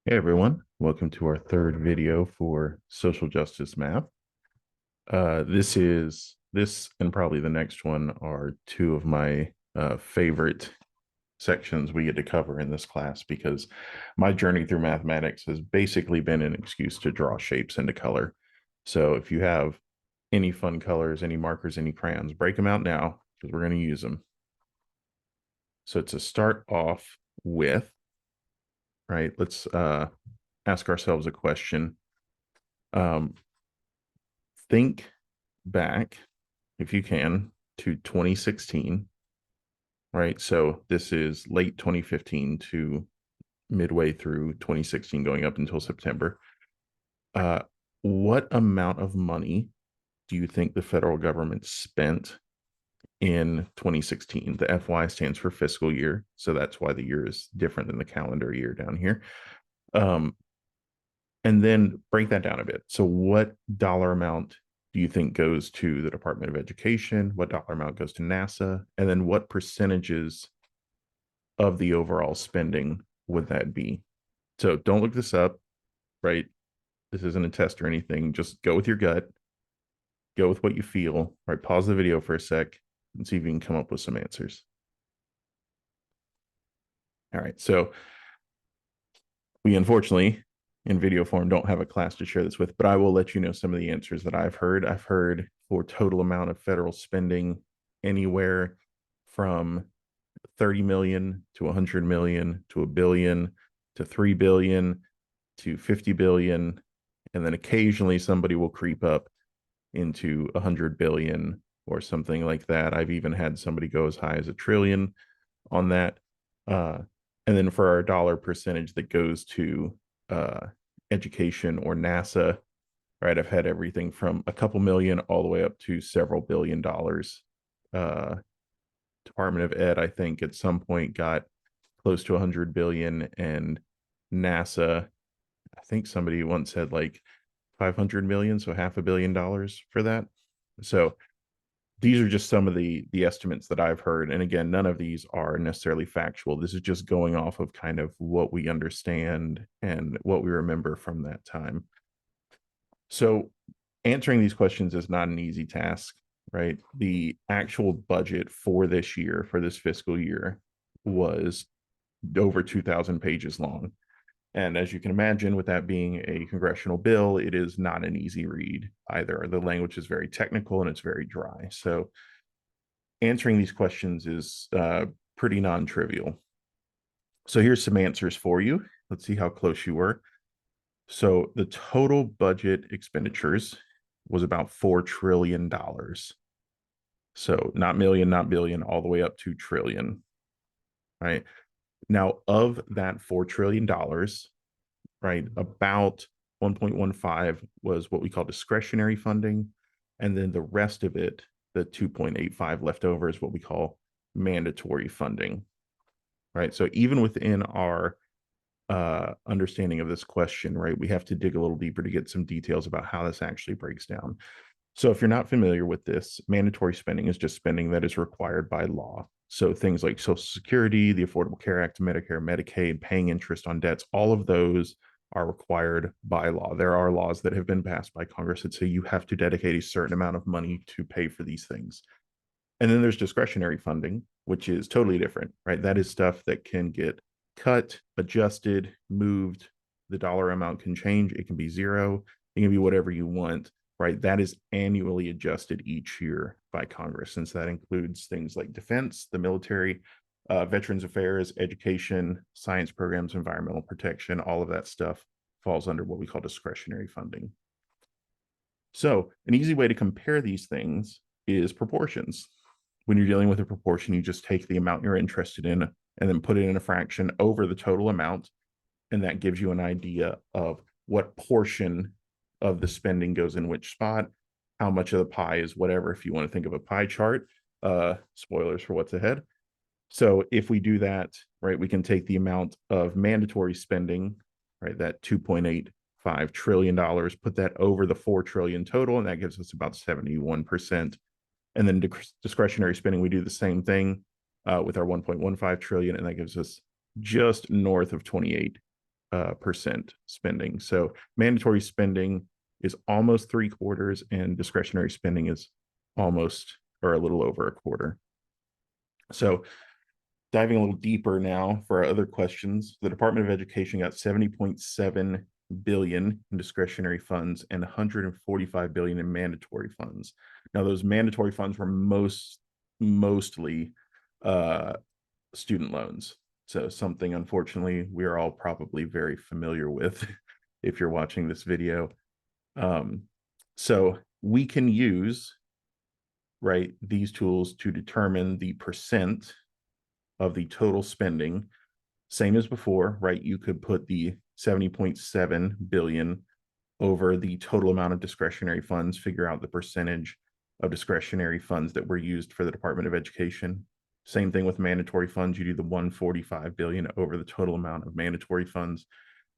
Hey everyone, welcome to our third video for social justice math. This and probably the next one are two of my favorite sections we get to cover in this class because my journey through mathematics has basically been an excuse to draw shapes into color. So if you have any fun colors, any markers, any crayons, break them out now because we're going to use them. So to start off with, right, let's ask ourselves a question. Um, think back, if you can, to 2016, right? So this is late 2015 to midway through 2016, going up until September. Uh, what amount of money do you think the federal government spent in 2016? The FY stands for fiscal year, so that's why the year is different than the calendar year down here. Um, and then break that down a bit. So, what dollar amount do you think goes to the Department of Education? What dollar amount goes to NASA? And then what percentages of the overall spending would that be? So, don't look this up, right? This isn't a test or anything. Just go with your gut, go with what you feel, right? Pause the video for a sec and see if you can come up with some answers. All right. So, we unfortunately in video form don't have a class to share this with, but I will let you know some of the answers that I've heard. I've heard for total amount of federal spending anywhere from 30 million to 100 million to a billion to 3 billion to 50 billion. And then occasionally somebody will creep up into 100 billion or something like that. I've even had somebody go as high as a trillion on that. Uh, and then for our dollar percentage that goes to education or NASA, right? I've had everything from a couple million all the way up to several $billion. Department of Ed, I think, at some point got close to 100 billion, and NASA, I think somebody once said like 500 million, so $500 million for that. So these are just some of the estimates that I've heard. And again, none of these are necessarily factual. This is just going off of kind of what we understand and what we remember from that time. So answering these questions is not an easy task, right? The actual budget for this year, for this fiscal year, was over 2,000 pages long. And as you can imagine, with that being a congressional bill, it is not an easy read either. The language is very technical and it's very dry. So answering these questions is pretty non-trivial. So here's some answers for you. Let's see how close you were. So the total budget expenditures was about $4 trillion. So not million, not billion, all the way up to trillion, right? Now, of that $4 trillion, right, about 1.15 was what we call discretionary funding. And then the rest of it, the 2.85 left over, is what we call mandatory funding, right? So even within our understanding of this question, right, we have to dig a little deeper to get some details about how this actually breaks down. So if you're not familiar with this, mandatory spending is just spending that is required by law. So things like Social Security, the Affordable Care Act, Medicare, Medicaid, paying interest on debts, all of those are required by law. There are laws that have been passed by Congress that say you have to dedicate a certain amount of money to pay for these things. And then there's discretionary funding, which is totally different, right? That is stuff that can get cut, adjusted, moved. The dollar amount can change. It can be zero. It can be whatever you want, right? That is annually adjusted each year by Congress, since that includes things like defense, the military, veterans affairs, education, science programs, environmental protection, all of that stuff falls under what we call discretionary funding. So an easy way to compare these things is proportions. When you're dealing with a proportion, you just take the amount you're interested in and then put it in a fraction over the total amount. And that gives you an idea of what portion of the spending goes in which spot, how much of the pie is whatever, if you want to think of a pie chart. Spoilers for what's ahead. So if we do that, right, we can take the amount of mandatory spending, right, that $2.85 trillion, put that over the 4 trillion total, and that gives us about 71%. And then discretionary spending, we do the same thing with our 1.15 trillion, and that gives us just north of 28 percent spending. So mandatory spending is almost 3/4, and discretionary spending is almost or a little over a quarter. So diving a little deeper now for our other questions, the Department of Education got 70.7 billion in discretionary funds and 145 billion in mandatory funds. Now, those mandatory funds were mostly student loans. So something, unfortunately, we are all probably very familiar with if you're watching this video. So we can use, right, these tools to determine the percent of the total spending. Same as before, right? You could put the 70.7 billion over the total amount of discretionary funds, figure out the percentage of discretionary funds that were used for the Department of Education. Same thing with mandatory funds. You do the 145 billion over the total amount of mandatory funds.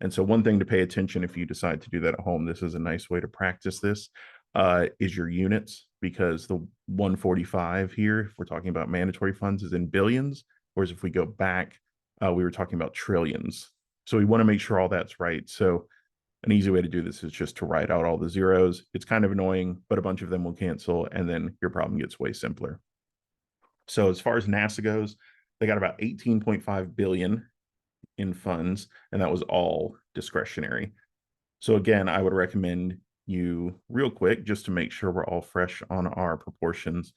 And so one thing to pay attention if you decide to do that at home, this is a nice way to practice this, is your units, because the 145 here, if we're talking about mandatory funds, is in billions, whereas if we go back, we were talking about trillions. So we want to make sure all that's right. So an easy way to do this is just to write out all the zeros. It's kind of annoying, but a bunch of them will cancel, and then your problem gets way simpler. So as far as NASA goes, they got about 18.5 billion in funds, and that was all discretionary. So again, I would recommend you real quick, just to make sure we're all fresh on our proportions,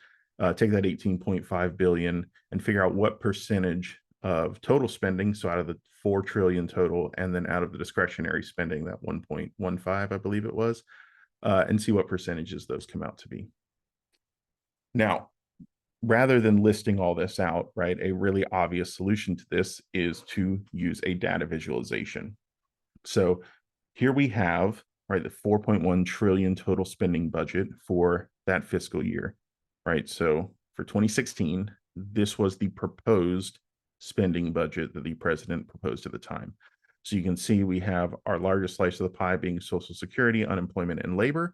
take that 18.5 billion and figure out what percentage of total spending, so out of the 4 trillion total, and then out of the discretionary spending, that 1.15, I believe it was, and see what percentages those come out to be. Now, rather than listing all this out, right, a really obvious solution to this is to use a data visualization. So here we have, right, the 4.1 trillion total spending budget for that fiscal year, right? So for 2016, this was the proposed spending budget that the president proposed at the time. So you can see we have our largest slice of the pie being Social Security, unemployment, and labor.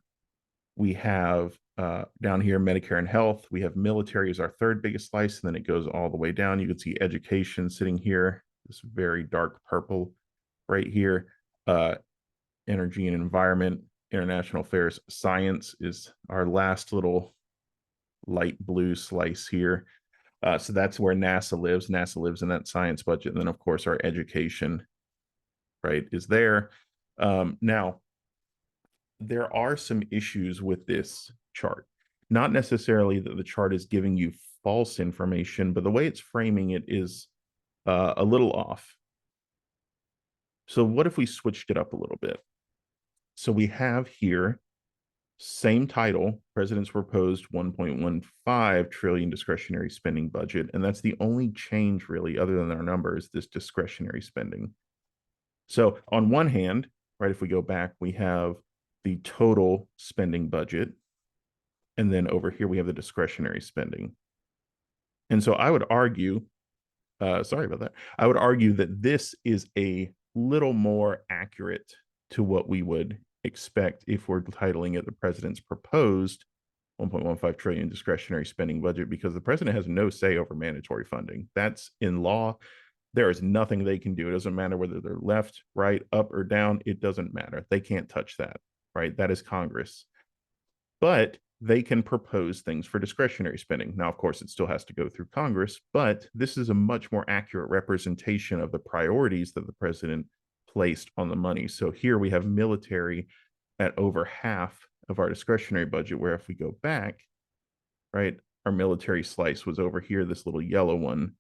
We have down here Medicare and health. We have military as our third biggest slice, and then it goes all the way down. You can see education sitting here, this very dark purple right here. Energy and environment, international affairs, science is our last little light blue slice here. So that's where NASA lives. NASA lives in that science budget. And then, of course, our education, right, is there. Now, there are some issues with this chart. Not necessarily that the chart is giving you false information, but the way it's framing it is a little off. So what if we switched it up a little bit? So we have here, same title, President's proposed 1.15 trillion discretionary spending budget. And that's the only change really, other than our numbers, this discretionary spending. So on one hand, right, if we go back, we have the total spending budget. And then over here, we have the discretionary spending. And so I would argue, sorry about that. I would argue that this is a little more accurate to what we would expect if we're titling it the president's proposed 1.15 trillion discretionary spending budget, because the president has no say over mandatory funding. That's in law. There is nothing they can do. It doesn't matter whether they're left, right, up, or down. It doesn't matter. They can't touch that, right? That is Congress. But they can propose things for discretionary spending. Now, of course, it still has to go through Congress, but this is a much more accurate representation of the priorities that the president placed on the money. So here we have military at over half of our discretionary budget, where if we go back, right, our military slice was over here, this little yellow one,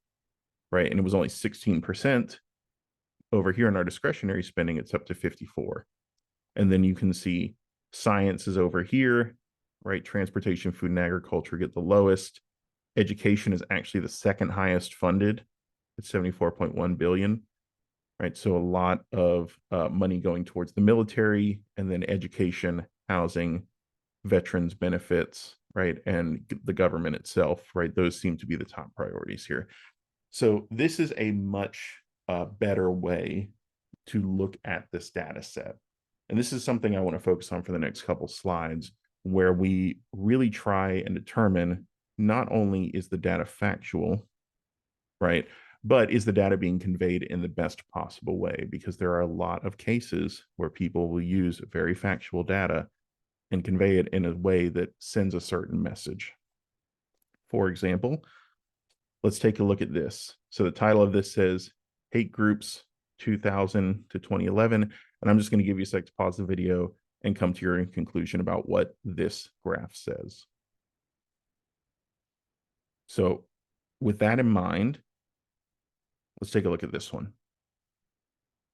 right, and it was only 16%. Over here in our discretionary spending, it's up to 54. And then you can see science is over here, right? Transportation, food, and agriculture get the lowest. Education is actually the second highest funded at 74.1 billion, right? So a lot of money going towards the military, and then education, housing, veterans benefits, right? And the government itself, right? Those seem to be the top priorities here. So this is a much better way to look at this data set. And this is something I want to focus on for the next couple slides, where we really try and determine not only is the data factual, right, But is the data being conveyed in the best possible way? Because there are a lot of cases where people will use very factual data and convey it in a way that sends a certain message. For example, let's take a look at this. So the title of this says Hate Groups 2000 to 2011. And I'm just going to give you a sec to pause the video and come to your conclusion about what this graph says. So with that in mind, let's take a look at this one.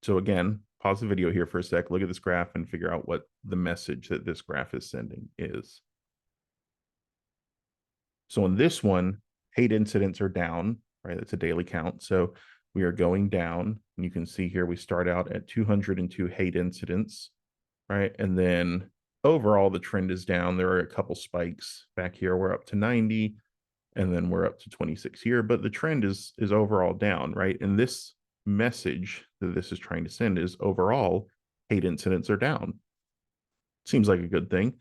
So again, pause the video here for a sec, look at this graph and figure out what the message that this graph is sending is. So in this one, hate incidents are down, right? That's a daily count. So we are going down. And you can see here, we start out at 202 hate incidents, right? And then overall, the trend is down. There are a couple spikes back here. We're up to 90, and then we're up to 26 here, but the trend is overall down, right? And this message that this is trying to send is overall hate incidents are down. Seems like a good thing.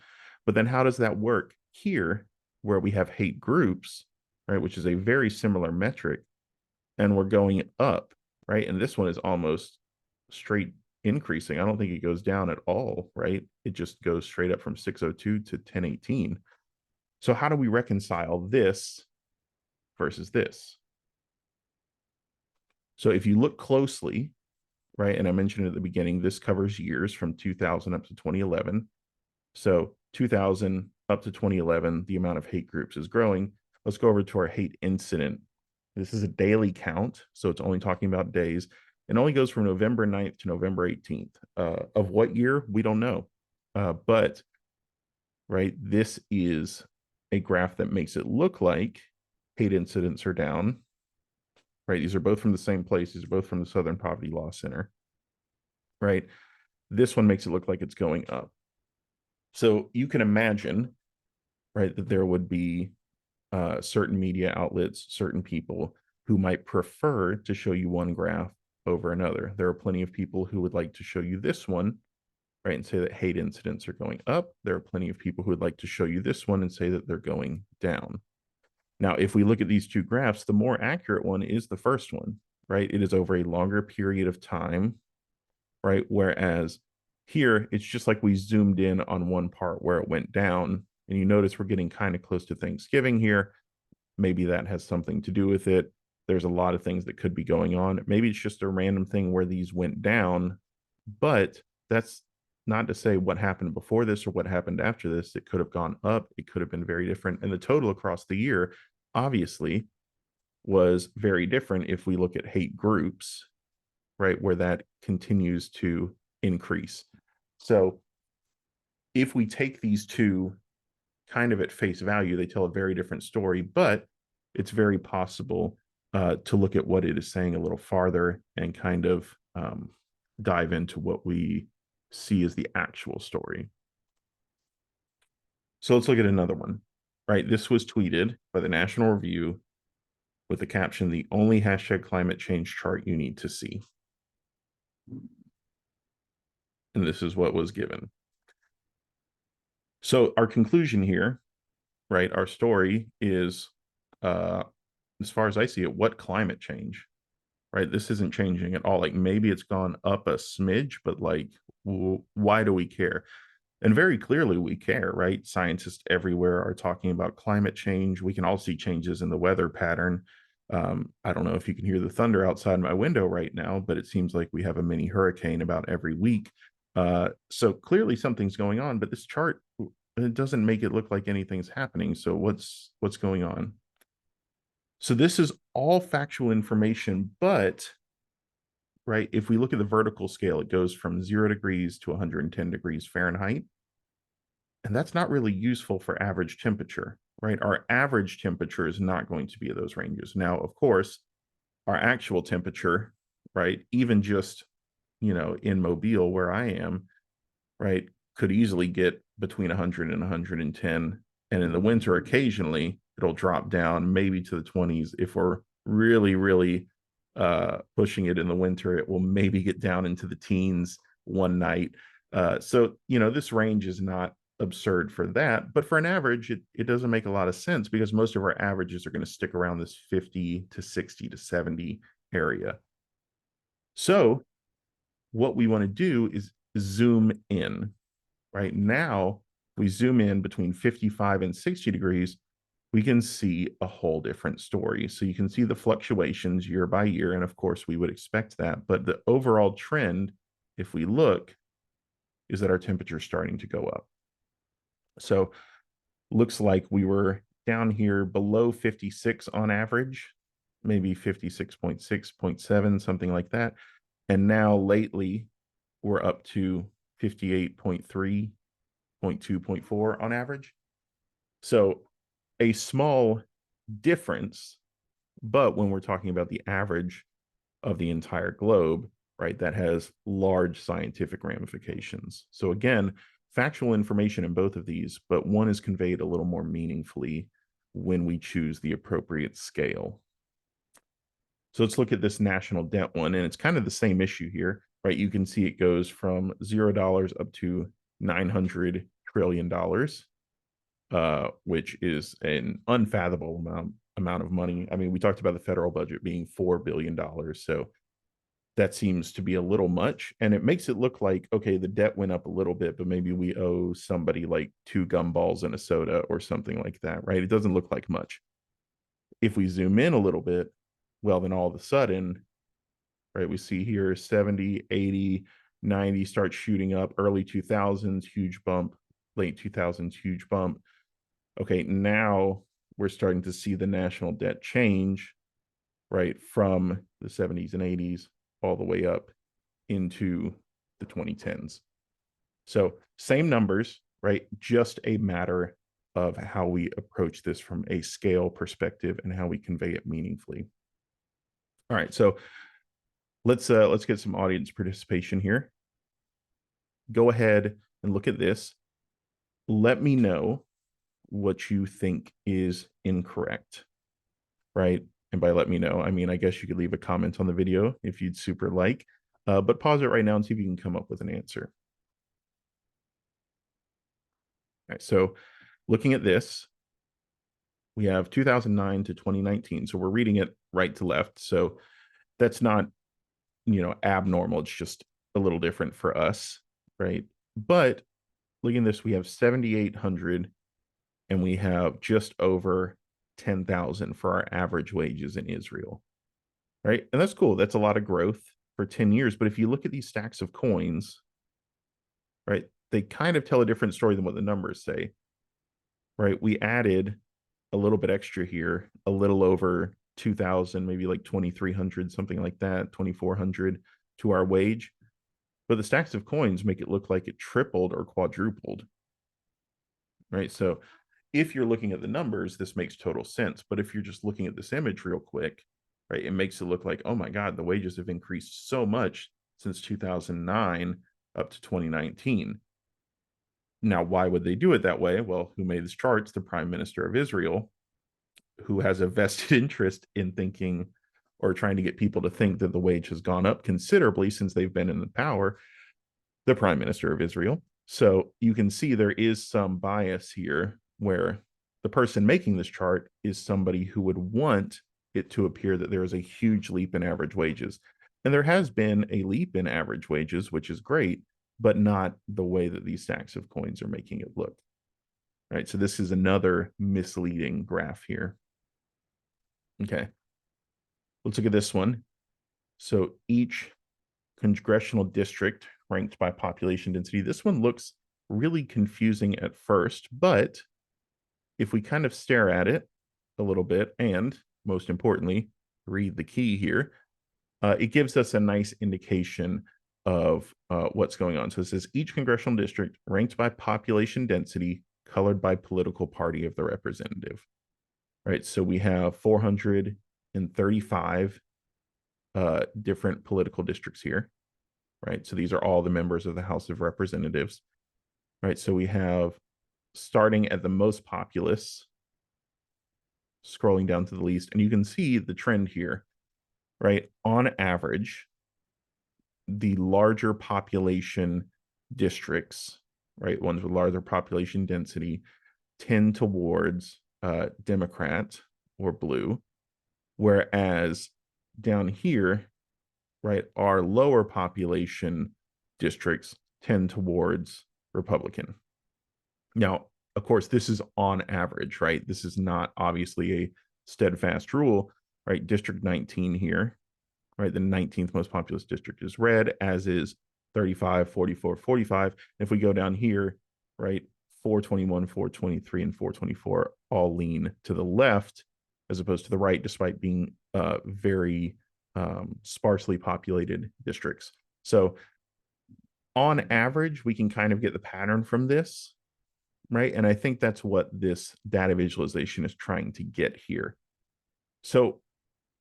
But then how does that work here where we have hate groups, right, which is a very similar metric, and we're going up, right? And this one is almost straight increasing. I don't think it goes down at all, right? It just goes straight up from 602 to 1018. So how do we reconcile this versus this? So if you look closely, right, and I mentioned at the beginning, this covers years from 2000 up to 2011. So 2000 up to 2011, the amount of hate groups is growing. Let's go over to our hate incident. This is a daily count, so it's only talking about days. It only goes from November 9th to November 18th. Of what year? We don't know. But, right, this is a graph that makes it look like hate incidents are down, right? These are both from the same place. These are both from the Southern Poverty Law Center, right? This one makes it look like it's going up. So you can imagine, right, that there would be certain media outlets, certain people who might prefer to show you one graph over another. There are plenty of people who would like to show you this one, right, and say that hate incidents are going up. There are plenty of people who would like to show you this one and say that they're going down. Now, if we look at these two graphs, the more accurate one is the first one, right? It is over a longer period of time, right? Whereas here, it's just like we zoomed in on one part where it went down. And you notice we're getting kind of close to Thanksgiving here. Maybe that has something to do with it. There's a lot of things that could be going on. Maybe it's just a random thing where these went down, but that's not to say what happened before this or what happened after this. It could have gone up. It could have been very different. And the total across the year, obviously, was very different if we look at hate groups, right, where that continues to increase. So if we take these two kind of at face value, they tell a very different story, but it's very possible to look at what it is saying a little farther and kind of dive into what we see as the actual story. So let's look at another one, right? This was tweeted by the National Review with the caption, "The only hashtag climate change chart you need to see." And this is what was given. So our conclusion here, right, our story is, as far as I see it, what climate change, right? This isn't changing at all. Like maybe it's gone up a smidge, but like, why do we care? And very clearly we care, right? Scientists everywhere are talking about climate change. We can all see changes in the weather pattern. I don't know if you can hear the thunder outside my window right now, but it seems like we have a mini hurricane about every week. So clearly something's going on, but this chart, it doesn't make it look like anything's happening. So what's going on? So this is all factual information, but right, if we look at the vertical scale, it goes from 0 degrees to 110 degrees Fahrenheit. And that's not really useful for average temperature, right? Our average temperature is not going to be at those ranges. Now, of course, our actual temperature, right, even just, in Mobile where I am, right, could easily get between 100 and 110. And in the winter, occasionally it'll drop down maybe to the 20s. If we're really, really pushing it in the winter, it will maybe get down into the teens one night. So, this range is not absurd for that. But for an average, it doesn't make a lot of sense because most of our averages are going to stick around this 50 to 60 to 70 area. So what we want to do is zoom in. Right now, we zoom in between 55 and 60 degrees, we can see a whole different story. So you can see the fluctuations year by year, and of course we would expect that, but the overall trend, if we look, is that our temperature is starting to go up. So looks like we were down here below 56 on average, maybe 56.6, 0.7, something like that. And now lately we're up to 58.3, 0.2, 0.4 on average. So a small difference, but when we're talking about the average of the entire globe, right, that has large scientific ramifications. So again, factual information in both of these, but one is conveyed a little more meaningfully when we choose the appropriate scale. So let's look at this national debt one, and it's kind of the same issue here, right? You can see it goes from $0 up to $900 trillion, which is an unfathomable amount of money. I mean, we talked about the federal budget being $4 billion. So that seems to be a little much. And it makes it look like, okay, the debt went up a little bit, but maybe we owe somebody like 2 gumballs and a soda or something like that, right? It doesn't look like much. If we zoom in a little bit, well, then all of a sudden, right, we see here 70, 80, 90 start shooting up, early 2000s, huge bump, late 2000s, huge bump. Okay, now we're starting to see the national debt change, right, from the 70s and 80s all the way up into the 2010s. So same numbers, right? Just a matter of how we approach this from a scale perspective and how we convey it meaningfully. All right, so let's get some audience participation here. Go ahead and look at this. Let me know what you think is incorrect, right? And by let me know, I mean, I guess you could leave a comment on the video if you'd super like, but pause it right now and see if you can come up with an answer. All right, so looking at this, we have 2009 to 2019. So we're reading it right to left. So that's not, abnormal. It's just a little different for us, right? But looking at this, we have 7,800 and we have just over 10,000 for our average wages in Israel, right? And that's cool. That's a lot of growth for 10 years. But if you look at these stacks of coins, right, they kind of tell a different story than what the numbers say, right? We added a little bit extra here, a little over 2,000, maybe like 2,300, something like that, 2,400 to our wage. But the stacks of coins make it look like it tripled or quadrupled, right? So if you're looking at the numbers, this makes total sense. But if you're just looking at this image real quick, right, it makes it look like, oh my God, the wages have increased so much since 2009 up to 2019. Now, why would they do it that way? Well, who made this chart? It's the Prime Minister of Israel, who has a vested interest in thinking or trying to get people to think that the wage has gone up considerably since they've been in the power, the Prime Minister of Israel. So you can see there is some bias here where the person making this chart is somebody who would want it to appear that there is a huge leap in average wages. And there has been a leap in average wages, which is great, but not the way that these stacks of coins are making it look. Right. So this is another misleading graph here. Okay. Let's look at this one. So each congressional district ranked by population density. This one looks really confusing at first, but if we kind of stare at it a little bit and most importantly, read the key here, it gives us a nice indication of what's going on. So it says each congressional district ranked by population density, colored by political party of the representative. Right. So we have 435 different political districts here. Right. So these are all the members of the House of Representatives. Right. So we have, starting at the most populous, scrolling down to the least, and you can see the trend here. Right. On average, the larger population districts, right, ones with larger population density, tend towards Democrat or blue, whereas down here, right, our lower population districts tend towards Republican. Now, of course, this is on average, right? This is not obviously a steadfast rule, right? District 19 here, right? The 19th most populous district is red, as is 35, 44, 45. If we go down here, right, 421, 423, and 424 all lean to the left as opposed to the right, despite being very sparsely populated districts. So on average, we can kind of get the pattern from this, right? And I think that's what this data visualization is trying to get here. So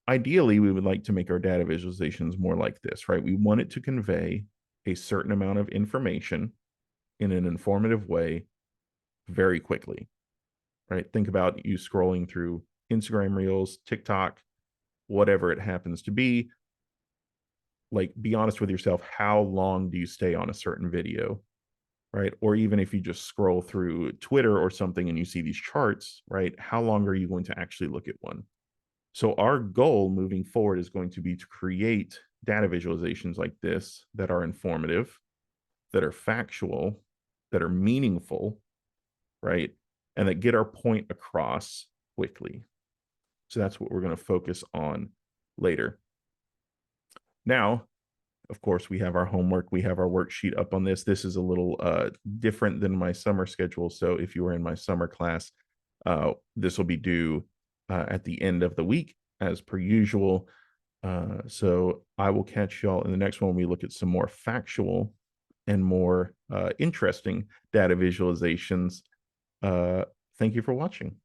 ideally, we would like to make our data visualizations more like this, right? We want it to convey a certain amount of information in an informative way very quickly, right? Think about you scrolling through Instagram Reels, TikTok, whatever it happens to be. Like, be honest with yourself. How long do you stay on a certain video, right? Or even if you just scroll through Twitter or something and you see these charts, right? How long are you going to actually look at one? So our goal moving forward is going to be to create data visualizations like this that are informative, that are factual, that are meaningful, right? And that get our point across quickly. So that's what we're going to focus on later. Now, of course, we have our homework. We have our worksheet up on this. This is a little different than my summer schedule. So if you were in my summer class, this will be due at the end of the week as per usual. So I will catch y'all in the next one when we look at some more factual and more interesting data visualizations. Thank you for watching.